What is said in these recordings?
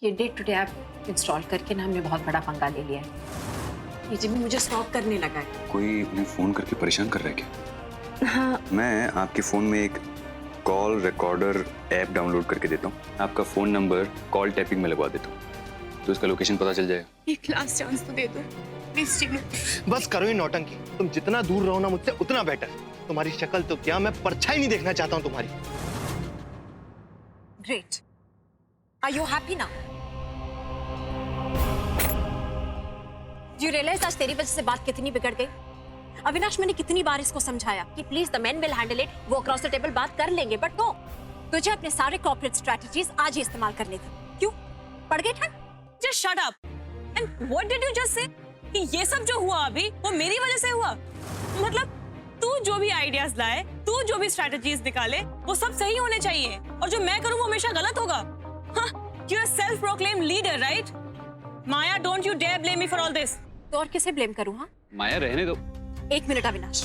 ये day to day app install करके ना हमने बहुत बड़ा पंगा ले लिया है। ये जिम्मी मुझे स्टॉक करने लगा है। कोई उन्हें फोन करके परेशान कर रहा है क्या? हाँ। मैं आपके फोन में एक कॉल रिकॉर्डर ऐप डाउनलोड करके देता हूँ। आपका फोन नंबर कॉल टैपिंग में लगवा देता हूँ तो इसका लोकेशन पता चल जाएगा। एक लास्ट चांस तो दे दो प्लीज जिम्मी। बस करो ये नौटंकी। तुम जितना दूर रहो ना मुझसे उतना बेटर। तुम्हारी शक्ल तो क्या, मैं परछाई नहीं देखना चाहता हूँ तुम्हारी। Great. Are you happy now? You realise आज तेरी वजह से बात कितनी बिगड़ गई? अविनाश, मैंने कितनी बार इसको समझाया कि please the men will handle it, वो अक्रॉस द टेबल बात कर लेंगे, बट नो, तुझे अपने सारे कॉर्पोरेट स्ट्रेटजीज आज ही इस्तेमाल करने थे। क्यों? पड़ गई ठंड? Just shut up. And what did you just say? कि ये सब जो हुआ अभी वो मेरी वजह से हुआ? मतलब तू जो भी आइडियाज लाए, तू जो भी स्ट्रेटजीज निकाले, वो सब सही होने चाहिए और जो मैं करूं वो हमेशा गलत होगा। हाँ, you're a self-proclaimed leader, right? Maya, don't you dare blame me for all this. तो और किसे ब्लेम करूं? हाँ, माया रहने दो। एक मिनट अविनाश,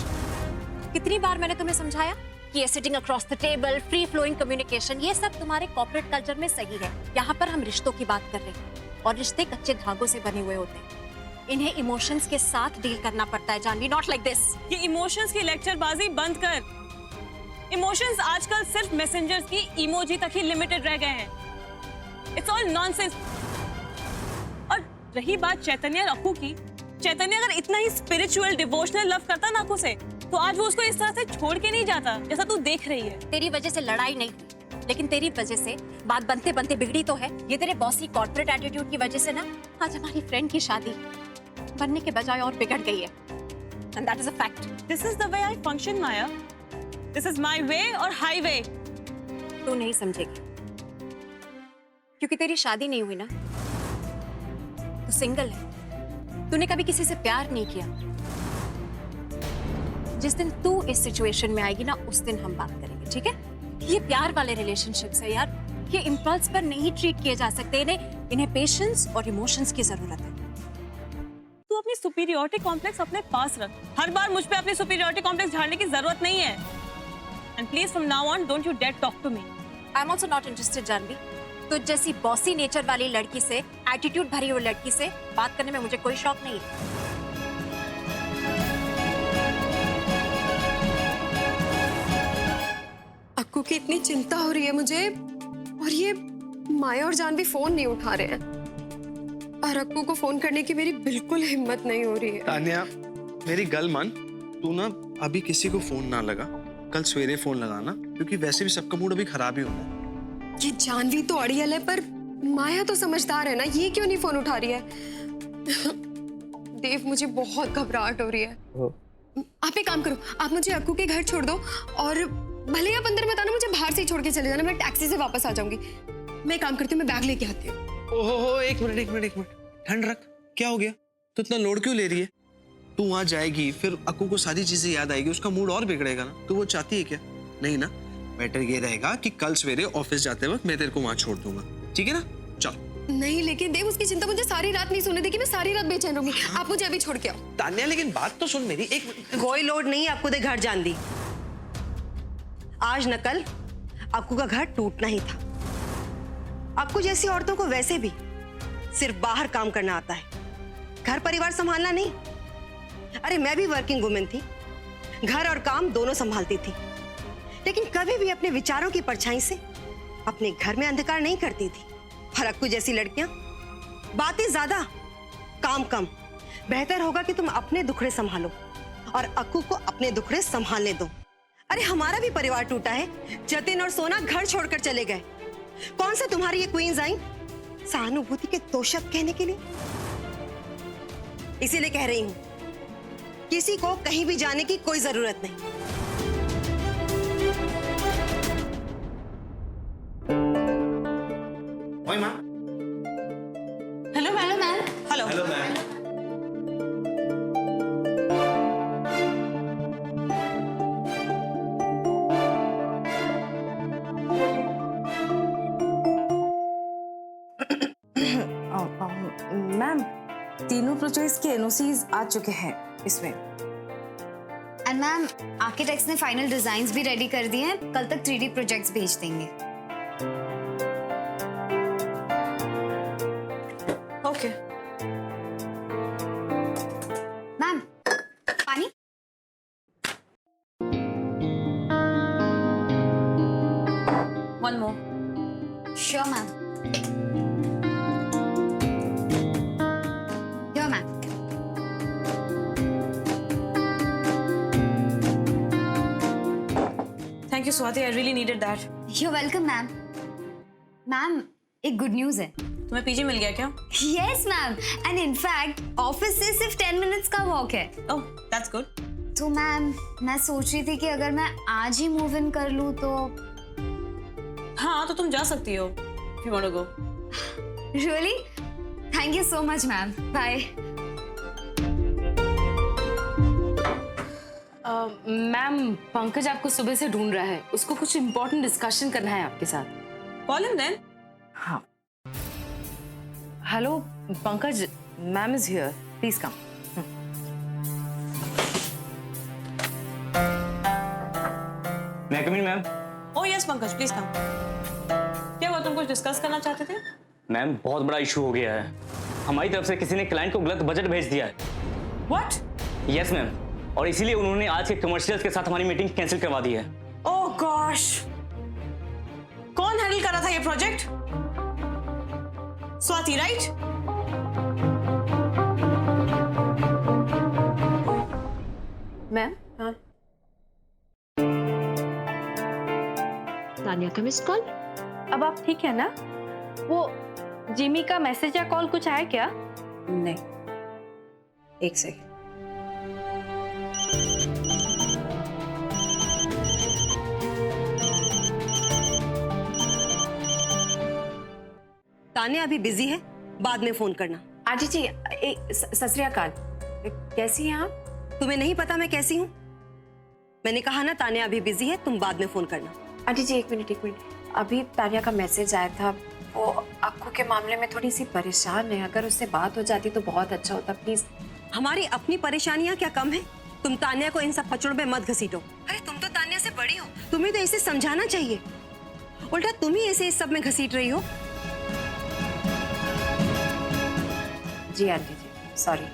कितनी बार मैंने तुम्हें समझाया कि ये sitting across the table, free flowing communication, ये सब तुम्हारे कॉर्पोरेट कल्चर में सही है। यहाँ पर हम रिश्तों की बात कर रहे हैं और रिश्ते कच्चे धागों से बने हुए होते हैं। इन्हें इमोशंस के साथ डील करना पड़ता है जानवी, नॉट लाइक दिस। ये इमोशंस की लेक्चरबाजी बंद कर। इमोशंस आजकल सिर्फ मैसेंजर्स की इमोजी तक ही लिमिटेड रह गए हैं। It's all nonsense. और रही बात चैतन्य और अक्कू की, चैतन्य अगर इतना ही स्पिरिचुअल डिवोशनल लव करता ना अक्कू से, तो आज वो उसको इस तरह से छोड़ के नहीं जाता जैसा तू देख रही है। तेरी वजह से लड़ाई नहीं हुई, लेकिन तेरी वजह से बात बनते बनते बिगड़ी तो है। ये तेरे बॉसी कॉर्पोरेट एटीट्यूड की वजह से ना आज हमारी फ्रेंड की शादी बनने के बजाय और बिगड़ गई है। And that is a fact. This is the way I function Maya. This is my way और हाईवे। तू नहीं समझेगी क्योंकि तेरी शादी नहीं हुई ना, तू सिंगल है। तूने कभी किसी से प्यार नहीं किया। जिस दिन तू इस सिचुएशन में आएगी ना, उस दिन हम बात करेंगे, ठीक है? ये प्यार वाले रिलेशनशिप्स है यार, ये इम्पल्स पर नहीं ट्रीट किए जा सकते। इन्हें पेशेंस और इमोशंस की जरूरत है। तू अपनी सुपीरियरिटी कॉम्प्लेक्स अपने पास रख। हर बार मुझ पे अपनी सुपीरियरिटी कॉम्प्लेक्स झाड़ने की जरूरत नहीं है। And please from now on don't you dare talk to me. I am also not interested Janvi. तो जैसी बॉसी नेचर वाली लड़की से, एटीट्यूड भरी हुई लड़की से बात करने में मुझे कोई शौक नहीं है। अक्कू की इतनी चिंता हो रही है मुझे, और ये माया और जानवी फोन नहीं उठा रहे हैं, और अक्कू को फोन करने की मेरी बिल्कुल हिम्मत नहीं हो रही है। तान्या, मेरी गल मान, तू ना अभी किसी को फोन ना लगा, कल सवेरे फोन लगाना, क्योंकि वैसे भी सबका मूड अभी खराब ही होना है। ये जानवी तो अड़ियल है, पर माया तो समझदार है ना, ये क्यों नहीं फोन उठा रही है? देव, मुझे बहुत घबराहट हो रही है। आप एक काम करो, आप मुझे अक्कू के घर छोड़ दो, और भले आप अंदर मत आना, मुझे बाहर से ही छोड़ के चले जाना, मैं टैक्सी से वापस आ जाऊंगी। मैं एक काम करती हूँ, मैं बैग लेके आती हूँ। ओहो, एक मिनट, ठंड रख। क्या हो गया? तू इतना लोड क्यों ले रही है? तू वहां जाएगी, फिर अक्कू को सारी चीजें याद आएगी, उसका मूड और बिगड़ेगा ना। तो वो चाहती है क्या? नहीं ना। बेटर ये रहेगा कि कल सवेरे ऑफिस जाते वक्त मैं तेरे को वहां छोड़ दूंगा, ठीक है ना? चल। नहीं, लेकिन देव, उसकी चिंता मुझे सारी रात नहीं सोने देगी, मैं सारी रात बेचैन रहूंगी। आप मुझे अभी छोड़ के आओ। तान्या, लेकिन बात तो सुन मेरी। एक कोई लोड नहीं आपको दे घर जान दी। आज न कल अक्कू का घर टूटना ही था। अक्कू जैसी औरतों को वैसे भी सिर्फ बाहर काम करना आता है, घर परिवार संभालना नहीं। अरे मैं भी वर्किंग वुमेन थी, घर और काम दोनों संभालती थी, लेकिन कभी भी अपने विचारों की परछाई से अपने घर में अंधकार नहीं करती थी। और अक्कू जैसी लड़कियां बातें ज्यादा, काम कम। बेहतर होगा कि तुम अपने दुखड़े संभालो और अक्कू को अपने दुखड़े संभालने दो। अरे हमारा भी परिवार टूटा है, जतिन और सोना घर छोड़कर चले गए। कौन सा तुम्हारी ये क्वींस आई सहानुभूति के तोशक कहने के लिए? इसीलिए कह रही हूं, किसी को कहीं भी जाने की कोई जरूरत नहीं। Hello ma'am. Hello ma'am. Ma'am, तीनों प्रोजेक्ट्स के एनओसीज आ चुके हैं इसमें। एंड मैम, आर्किटेक्ट्स ने फाइनल डिजाइन्स भी रेडी कर दिए हैं, कल तक 3D प्रोजेक्ट्स भेज देंगे। ओके मैम पानी। One more. Sure ma'am. Here, ma'am. Thank you Swati, I really needed that. You're welcome, ma'am. Ma'am एक गुड न्यूज है। तुम्हें पीजी मिल गया क्या? Yes ma'am, and in fact office से सिर्फ 10 मिनट्स का वॉक है। Oh that's good. तो मैम मैं सोच रही थी कि अगर मैं आज ही मूव इन कर लूँ तो। हाँ तो तुम जा सकती हो if you want to go. Really thank you so much ma'am. Bye. Ma'am Pankaj आपको सुबह से ढूंढ रहा है, उसको कुछ इम्पोर्टेंट डिस्कशन करना है आपके साथ। Call him then. हाँ hello Pankaj, ma'am is here, please come. May I come in ma'am. Oh yes Pankaj please come. क्या हुआ, तुम कुछ डिस्कस करना चाहते थे? मैम बहुत बड़ा इशू हो गया है, हमारी तरफ से किसी ने क्लाइंट को गलत बजट भेज दिया है। What? यस मैम, और इसीलिए उन्होंने आज के कमर्शियल्स के साथ हमारी मीटिंग कैंसिल करवा दी है। Oh gosh. कौन हैंडल कर रहा था ये प्रोजेक्ट? स्वाति राइट? मैम। हाँ। तानिया का मिस कॉल। अब आप ठीक है ना? वो जिमी का मैसेज या कॉल कुछ आया क्या? नहीं, एक सेकंड। तान्या अभी बिजी है, बाद में फोन करना। आजी जी सत श्री अकाल, कैसी हैं आप? तुम्हें नहीं पता मैं कैसी हूँ? मैंने कहा ना तान्या अभी बिजी है, तुम बाद में फोन करना। आंटी जी एक मिनट। अभी तानिया का मैसेज आया था, वो अक्कू के मामले में थोड़ी सी परेशान है, अगर उससे बात हो जाती तो बहुत अच्छा होता, प्लीज। हमारी अपनी परेशानियां क्या कम है? तुम तान्या को इन सब पचड़ों में मत घसीटो। अरे तुम तो तान्या से बड़ी हो, तुम्हें तो इसे समझाना चाहिए, उल्टा तुम ही इसे इस सब में घसीट रही हो। जी आंटी जी सॉरी।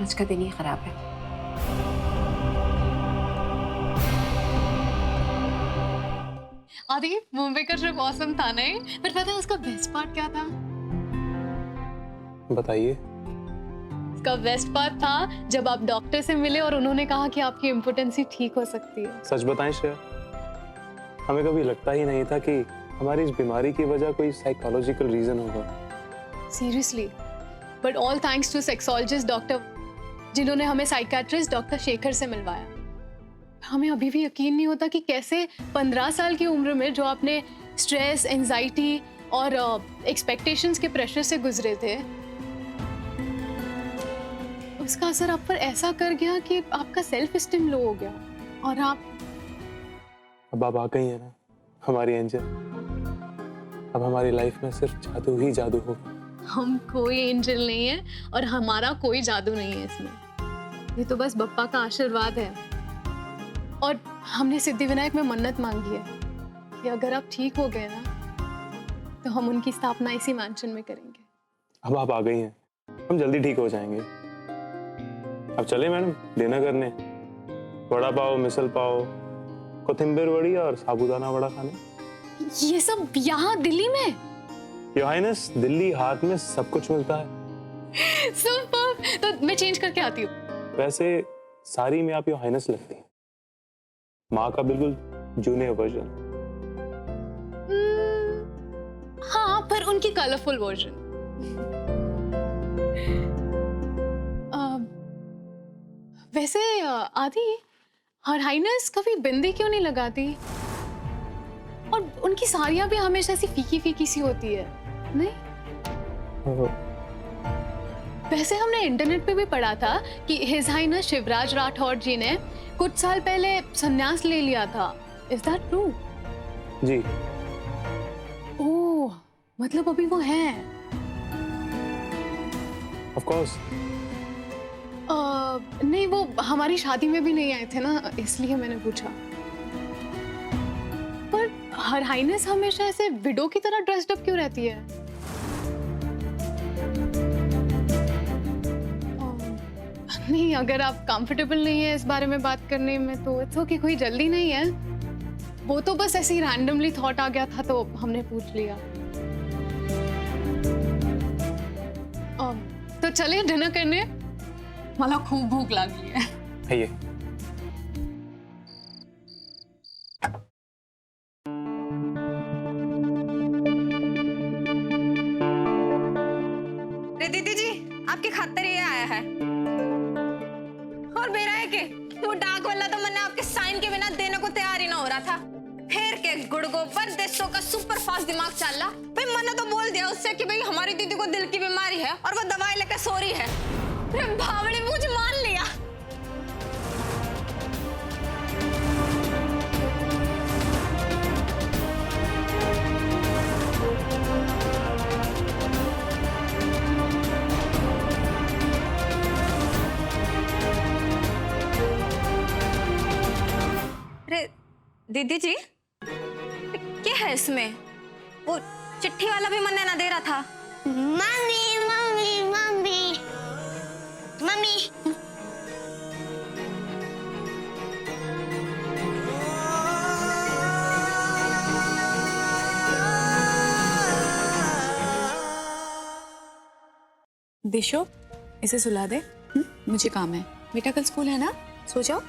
आज का दिन ही खराब है। आदि मुंबई का ट्रिप ऑसम था नहीं, पर पता है उसका बेस्ट पार्ट क्या था? बताइए। उसका बेस्ट पार्ट था जब आप डॉक्टर से मिले और उन्होंने कहा कि आपकी इम्पोर्टेंसी ठीक हो सकती है। सच बताएं श्रेया, हमें कभी लगता ही नहीं था कि हमारी इस बीमारी की वजह कोई साइकोलॉजिकल रीजन होगा। Seriously, but all thanks to sexologist doctor, जिन्होंने हमें साइकियाट्रिस्ट डॉक्टर शेखर से मिलवाया। हमें अभी भी यकीन नहीं होता कि कैसे 15 साल की उम्र में जो आपने स्ट्रेस, एंजाइटी और एक्सपेक्टेशंस के प्रेशर से गुजरे थे, उसका असर आप पर ऐसा कर गया कि आपका सेल्फ एस्टीम लो हो गया और अब आप आ गई है ना हमारी एंजल, अब हमारी लाइफ में सिर्फ जादू ही जादू होगा। हम कोई एंजल नहीं है और हमारा कोई जादू नहीं है इसमें, ये तो बस बप्पा का आशीर्वाद है। और हमने सिद्धिविनायक में मन्नत मांगी है कि अगर आप ठीक हो गए ना तो हम उनकी स्थापना इसी मैंशन में करेंगे। अब आप आ गई हैं, हम जल्दी ठीक हो जाएंगे। अब चले मैडम डिनर करने, वड़ा पाव, मिसल पाव, कोथिंबीर वड़ी और साबूदाना वड़ा खाने। ये सब यहाँ दिल्ली में? योर हाइनेस, दिल्ली हाथ में सब कुछ मिलता है। सुपर, तो मैं चेंज करके आती हूँ। वैसे सारी में आप योर हाइनेस लगती हैं, माँ का बिल्कुल जूनियर वर्जन। हाँ, पर उनकी कलरफुल वर्जन। वैसे आदि, हर हाइनेस कभी बिंदी क्यों नहीं लगाती? और उनकी साड़ियाँ भी हमेशा ऐसी फीकी फीकी सी होती है, नहीं? वैसे हमने इंटरनेट पे भी पढ़ा था कि हिज हाइनेस शिवराज राठौड़ जी ने कुछ साल पहले संन्यास ले लिया था। Is that true? जी। ओह, मतलब अभी वो हैं? Of course. नहीं, वो हमारी शादी में भी नहीं आए थे ना, इसलिए मैंने पूछा। हर हाइनेस हमेशा ऐसे विडो की तरह ड्रेस्ड अप क्यों रहती है? नहीं, अगर आप कंफर्टेबल नहीं है इस बारे में बात करने में तो इट्स ओके, कोई जल्दी नहीं है। वो तो बस ऐसे ही रैंडमली थॉट आ गया था तो हमने पूछ लिया। तो चले डिनर करने, मला खूप भूक लागली है। आइए। दीदी जी, आपके खातिर ये आया है। और मेरा है कि वो डाक वाला तो मैंने आपके साइन के बिना देने को तैयार ही ना हो रहा था। फिर के गुड़गो पर देशों का सुपर फास्ट दिमाग चल रहा। भाई मैंने तो बोल दिया उससे कि भाई हमारी दीदी को दिल की बीमारी है और वो दवाई लेकर सो रही है। फिर भावड़े मुझे मान लिया। अरे दीदी जी, क्या है इसमें? वो चिट्ठी वाला भी मन्ने ना दे रहा था। Mummy mummy mummy mummy. दिशो, इसे सुला दे, मुझे काम है। बेटा कल स्कूल है ना, सो जाओ।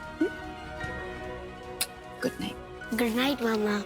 Good night. गुड नाइट मामा।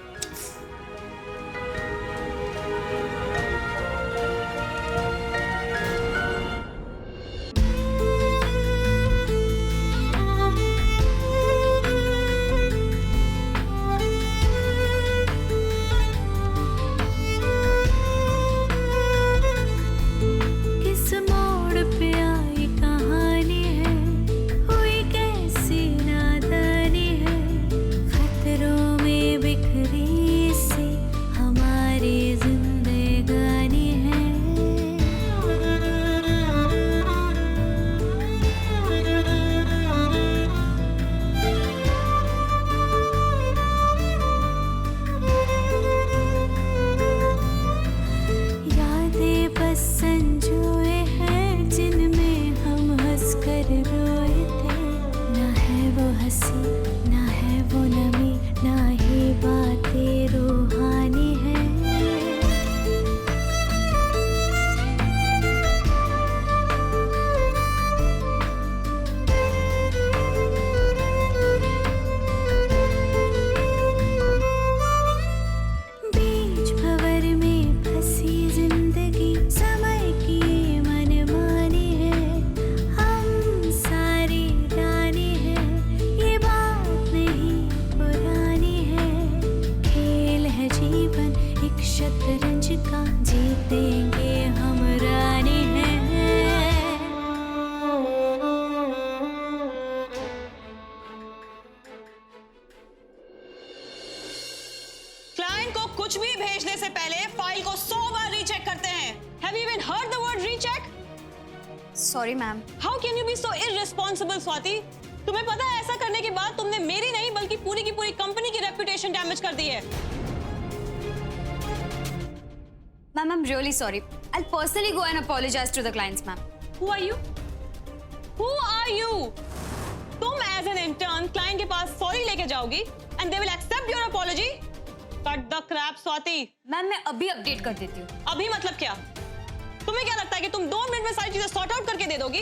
कुछ भी भेजने से पहले फाइल को 100 बार रीचेक करते हैं। Have you even heard the word recheck? Sorry ma'am. How can you be so irresponsible, Swati? तुम्हें पता है ऐसा करने के बाद तुमने मेरी नहीं बल्कि पूरी की पूरी कंपनी की रेपुटेशन डैमेज कर दी है। Ma'am, I'm really sorry. I'll personally go and apologize to the clients, ma'am. Who are you? Who are you? तुम as an intern client के पास सॉरी लेके जाओगी and they will accept your apology? Cut the crap, Swati. Ma'am मैं अभी update कर देती हूँ। अभी मतलब क्या? तुम्हें क्या लगता है कि तुम 2 मिनट में सारी चीजें सॉर्ट आउट करके दे दोगी?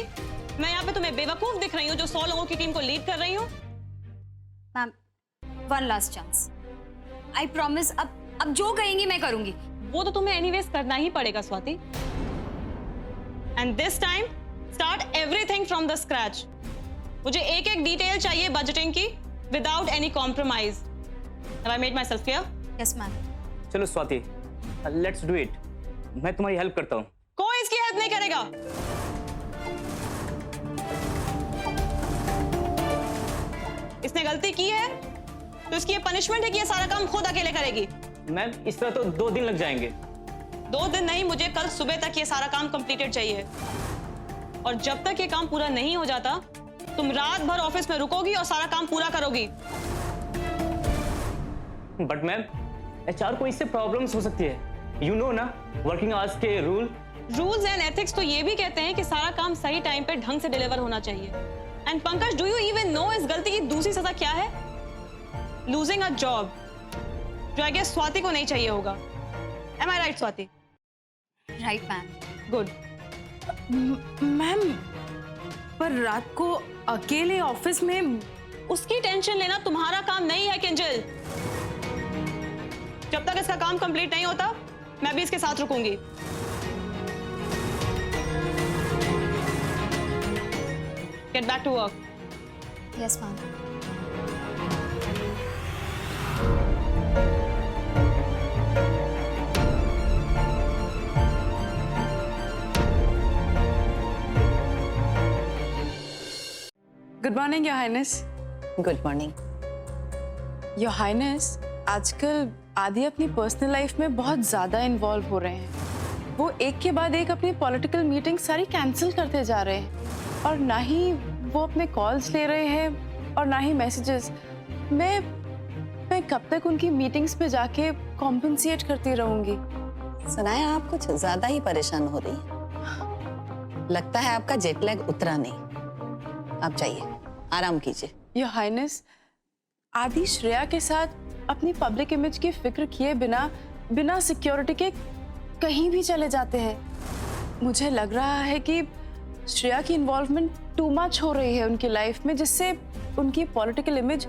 मैं यहाँ पे तुम्हें बेवकूफ दिख रही हूँ जो 100 लोगों की टीम को लीड कर रही हूँ। Ma'am, one last chance. I promise अब जो कहेंगी मैं करूंगी। वो तो तुम्हें एनीवेज करना ही पड़ेगा Swati. And this time, start everything from the scratch. मुझे एक एक डिटेल चाहिए बजटिंग की, without any compromise. Have I made myself clear? Yes, ma'am. चलो स्वाति, लेट्स डू इट। मैं तुम्हारी हेल्प करता हूँ। कोई इसकी हेल्प नहीं करेगा। इसने गलती की है तो इसकी ये पनिशमेंट है कि ये सारा काम खुद अकेले करेगी। मैम इस तरह तो 2 दिन लग जाएंगे। 2 दिन नहीं, मुझे कल सुबह तक ये सारा काम कंप्लीटेड चाहिए। और जब तक ये काम पूरा नहीं हो जाता तुम रात भर ऑफिस में रुकोगी और सारा काम पूरा करोगी। बट मैम एचआर को इससे प्रॉब्लम्स हो सकती है। यू नो ना वर्किंग आवर्स के रूल्स एंड एथिक्स तो ये भी कहते हैं कि सारा काम सही टाइम पे ढंग से डिलीवर होना चाहिए। And Pankaj, do you even know इस गलती की दूसरी सजा क्या है? लूजिंग अ जॉब, जो आई गेस स्वाति को नहीं चाहिए होगा। Am I right Swati? Right ma'am. Good. Ma'am, पर रात को अकेले ऑफिस में उसकी टेंशन लेना तुम्हारा काम नहीं है किंजल। जब तक इसका काम कंप्लीट नहीं होता मैं भी इसके साथ रुकूंगी। Get back to work. Yes ma'am. Good morning your highness. Good morning. Your highness, आजकल आदि अपनी पर्सनल लाइफ में बहुत ज़्यादा इन्वॉल्व हो रहे हैं। वो एक के बाद एक अपनी पॉलिटिकल मीटिंग सारी कैंसिल करते जा रहे हैं और ना ही वो अपने कॉल्स ले रहे हैं और ना ही मैसेजेस। मैं कब तक उनकी मीटिंग्स पे जाके कॉम्पनसेट करती रहूंगी? सुनाया, आप कुछ ज्यादा ही परेशान हो रही हैं। लगता है आपका जेट लैग उतरा नहीं। आप जाइए, आराम कीजिए। योर हाइनेस, आदि श्रेया के साथ अपनी पब्लिक इमेज की फिक्र किए बिना सिक्योरिटी के कहीं भी चले जाते हैं। मुझे लग रहा है कि श्रेया की इन्वॉल्वमेंट टू मच हो रही है उनकी लाइफ में, जिससे उनकी पॉलिटिकल इमेज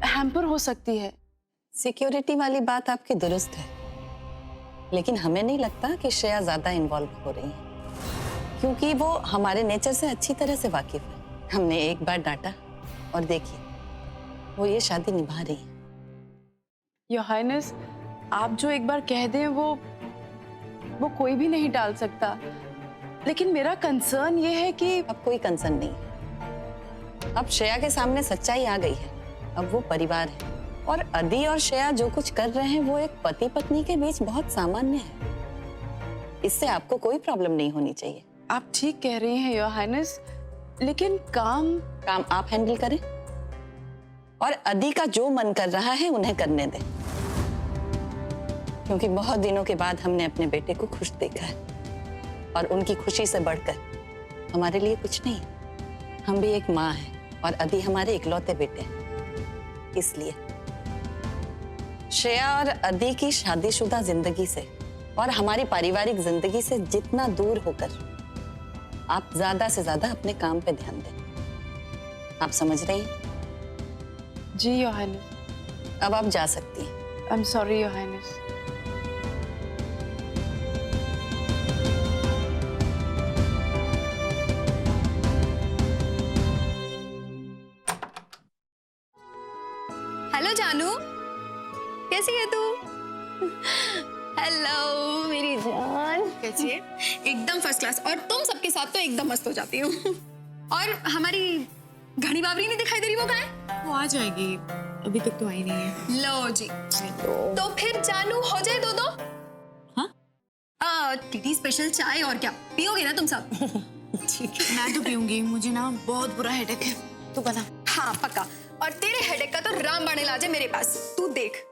हैम्पर हो सकती है। सिक्योरिटी वाली बात आपकी दुरुस्त है, लेकिन हमें नहीं लगता कि श्रेया ज्यादा इन्वॉल्व हो रही है, क्योंकि वो हमारे नेचर से अच्छी तरह से वाकिफ है। हमने एक बार डांटा और देखिए वो ये शादी निभा रही है। योर हाइनेस, आप जो एक बार कह दें वो कोई भी नहीं टाल सकता, लेकिन मेरा कंसर्न ये है कि अब कोई कंसर्न नहीं। अब श्रेया के सामने सच्चाई आ गई है। अब वो परिवार है और अदी और श्रेया जो कुछ कर रहे हैं वो एक पति पत्नी के बीच बहुत सामान्य है। इससे आपको कोई प्रॉब्लम नहीं होनी चाहिए। आप ठीक कह रही हैं योर हाइनेस, लेकिन काम आप हैंडल करें और अदी का जो मन कर रहा है उन्हें करने दें, क्योंकि बहुत दिनों के बाद हमने अपने बेटे को खुश देखा है और उनकी खुशी से बढ़कर हमारे लिए कुछ नहीं। हम भी एक माँ हैं और अदी हमारे इकलौते बेटे हैं। इसलिए श्रेया और अदी की शादीशुदा जिंदगी से और हमारी पारिवारिक जिंदगी से जितना दूर होकर आप ज्यादा से ज्यादा अपने काम पे ध्यान दें। आप समझ रही हैं? जी योर हाइनेस। अब आप जा सकती हैं। I am sorry your highness. Hello जानू, कैसी है तू? हेलो मेरी जान, कैसी है? एकदम फर्स्ट क्लास। और तुम सबके साथ तो एकदम मस्त हो जाती हूँ। और हमारी घड़ी बावरी नहीं दिखाई दे रही, वो कहाँ है? वो आ जाएगी, अभी तक तो आई नहीं है। लो जी, तो फिर जानू हो जाए दो। हाँ, टीटी स्पेशल चाय। और क्या पियोगे ना तुम सब? ठीक है, मैं तो पीऊंगी, मुझे ना बहुत बुरा हेडेक है। तू बता। हाँ पक्का। और तेरे हेडेक का तो रामबाण इलाज है मेरे पास, तू देख।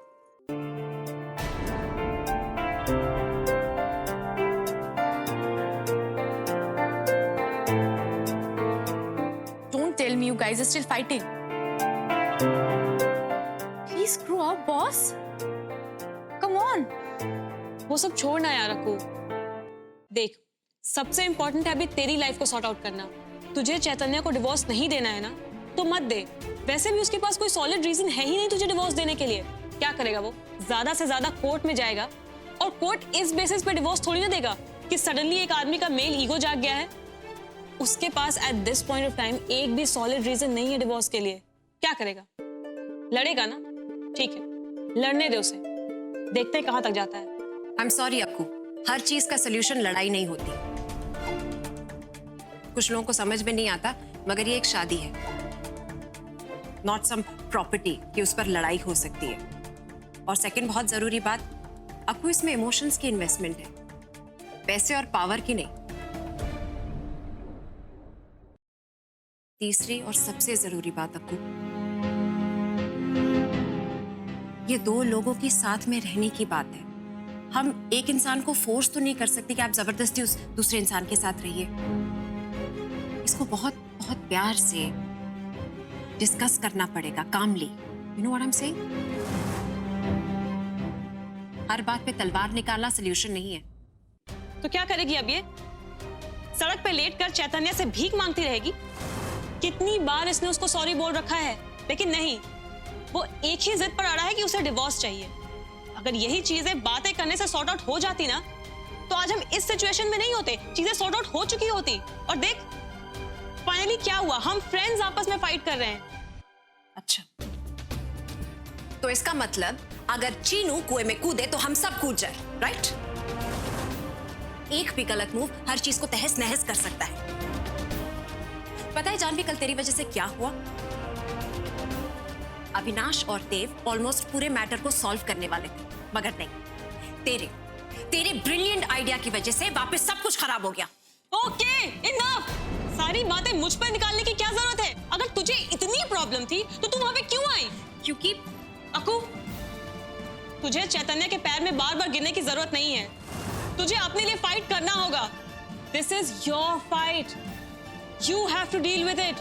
Don't tell me you guys are still fighting. Please screw up, boss. Come on, वो सब छोड़ना यार अक्कू। देख, सबसे इंपॉर्टेंट है अभी तेरी लाइफ को सॉर्ट आउट करना। तुझे चैतन्य को डिवोर्स नहीं देना है ना, तो मत दे। वैसे भी उसके पास कोई सॉलिड रीजन है ही नहीं तुझे डिवोर्स देने के लिए। क्या करेगा वो? ज्यादा से ज्यादा कोर्ट में जाएगा, और कोर्ट इस बेसिस पे डिवोर्स थोड़ी ना देगा कि सडनली एक आदमी का मेल ईगो जाग गया है। उसके पास at this point of time एक भी सॉलिड रीजन नहीं है डिवोर्स के लिए। क्या करेगा? लड़ेगा ना? ठीक है, लड़ने दे उसे, देखते हैं कहां तक जाता है। आई एम सॉरी अक्कू, हर चीज का सोल्यूशन लड़ाई नहीं होती। कुछ लोगों को समझ में नहीं आता, मगर ये एक शादी है, नॉट सम प्रॉपर्टी कि उस पर लड़ाई हो सकती है। और सेकंड बहुत जरूरी बात, अक्कू, इसमें इमोशंस की इन्वेस्टमेंट है, पैसे और पावर की नहीं। तीसरी और सबसे जरूरी बात अक्कू, ये दो लोगों की साथ में रहने की बात है। हम एक इंसान को फोर्स तो नहीं कर सकते कि आप जबरदस्ती उस दूसरे इंसान के साथ रहिए। इसको बहुत बहुत प्यार से डिस्कस करना पड़ेगा, कामली। You know what I am saying? हर बात पे तलवार निकालना सॉल्यूशन नहीं है। तो क्या करेगी अब ये? सड़क पे लेट कर चैतन्य से भीख मांगती रहेगी? कितनी बार इसने उसको सॉरी बोल रखा है, लेकिन नहीं, वो एक ही जिद पर अड़ा है कि उसे डिवोर्स चाहिए। अगर यही चीजें बातें करने से सॉर्ट आउट हो जाती ना, तो आज हम इस सिचुएशन में नहीं होते, चीजें सॉर्ट आउट हो चुकी होती। और देख फाइनली क्या हुआ, हम फ्रेंड्स आपस में फाइट कर रहे हैं। अच्छा, तो इसका मतलब अगर चीनू कुएं में कूदे तो हम सब कूद जाए, राइट? एक भी गलत मूव हर चीज को तहस नहस कर सकता है। पता है जानवी, कल तेरी वजह से क्या हुआ? अविनाश और देव ऑलमोस्ट पूरे मैटर को सॉल्व करने वाले थे, मगर नहीं, तेरे ब्रिलियंट आइडिया की वजह से वापस सब कुछ खराब हो गया। Okay, enough. सारी बातें मुझ पर निकालने की क्या जरूरत है? अगर तुझे इतनी प्रॉब्लम थी तो तू वहां पे क्यों आई? क्योंकि अक्कू, तुझे चैतन्य के पैर में बार बार गिरने की जरूरत नहीं है। तुझे अपने लिए फाइट करना होगा। This is your fight, you have to deal with it.